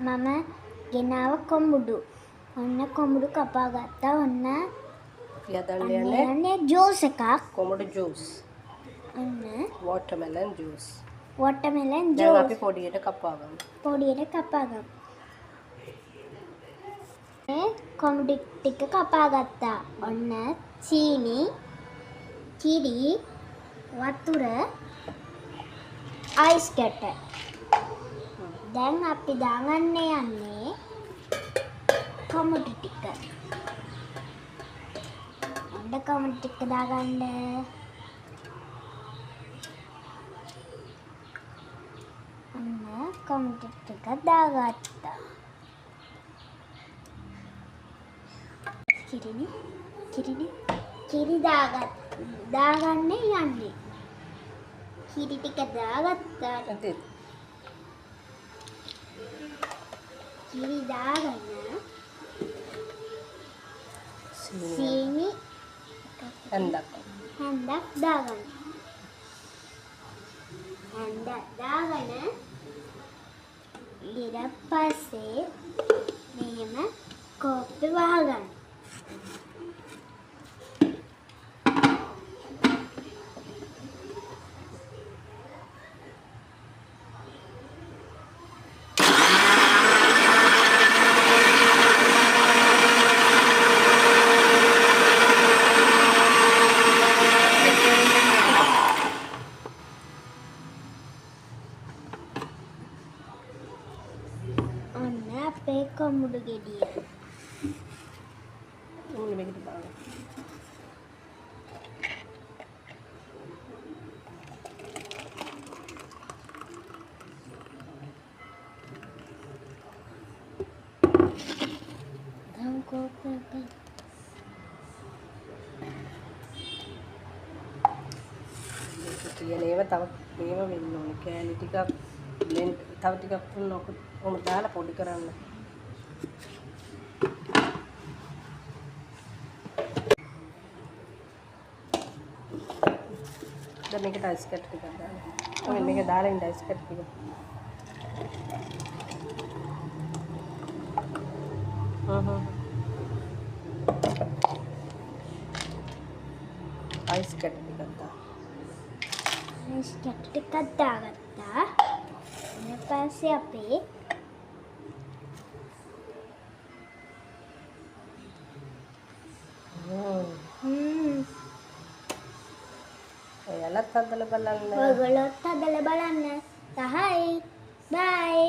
මම ගෙනාව කොමුඩු. ඔන්න කොමුඩු කපා ගත්තා. ඔන්න යදන්නේ ජූස් එකක්. කොමුඩු ජූස්. ඔන්න watermelon juice. watermelon දැන් juice. අපි පොඩියට කපා ගමු. පොඩියට කපා ගමු. මේ කොමුඩු ටික කපා ගත්තා. ඔන්න චීනි, කිරි, වතුර, අයිස් කැට. දැන් අපි දාගන්න යන්නේ කොමුඩු ටික. ඔන්න කොමුඩු ටික දාගන්න. ඔන්න කොමුඩු ටික දාගත්තා. කිරි දාගන්න යන්නේ. කිරි ටික දාගත්තා. කිරි දාගන්න සීනි හැන්දක් දාගන්න. හැන්දක් දාගන්න ඊට පස්සේ මෙහෙම කෝප්පේ වහගන්න. ඔන්න අපේ කොමුඩු ගෙඩිය. මේකට දාන්න. දැන් කෝප්පේක කියන ඒවා තව මේව වෙන්න ඕනේ. කෑලි ටිකක් බ්ලෙන්ඩ් තව ටිකක් තුන ඔක දාලා පොඩි කරන්න. දැන් මේකට අයිස් කැට් ටිකක් දාන්න. ඔය මේක දාලා ඉන්න අයිස් කැට් ටික. අයිස් කැට් ටිකක් දාන්න. අයිස් කැට් ටිකක් දාගත්තා. ඊට පස්සේ අපි ඔයාලත් හදලා බලන්න. ඔයගොල්ලොත් හදලා බලන්න. සහයි. බයි.